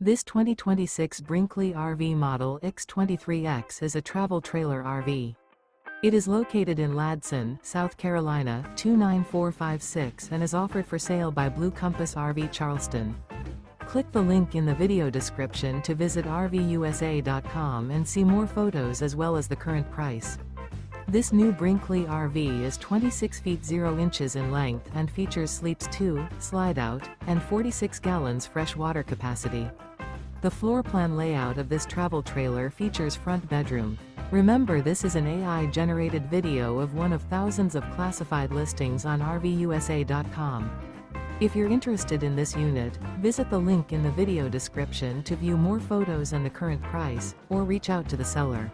This 2026 Brinkley RV Model Ix 23X is a travel trailer RV. It is located in Ladson, South Carolina 29456 and is offered for sale by Blue Compass RV Charleston. Click the link in the video description to visit RVUSA.com and see more photos as well as the current price. This new Brinkley RV is 26 feet 0 inches in length and features sleeps 2, Slideout, and 46 gallons fresh water capacity. The floor plan layout of this travel trailer features front bedroom. Remember, this is an AI-generated video of one of thousands of classified listings on RVUSA.com. If you're interested in this unit, visit the link in the video description to view more photos and the current price, or reach out to the seller.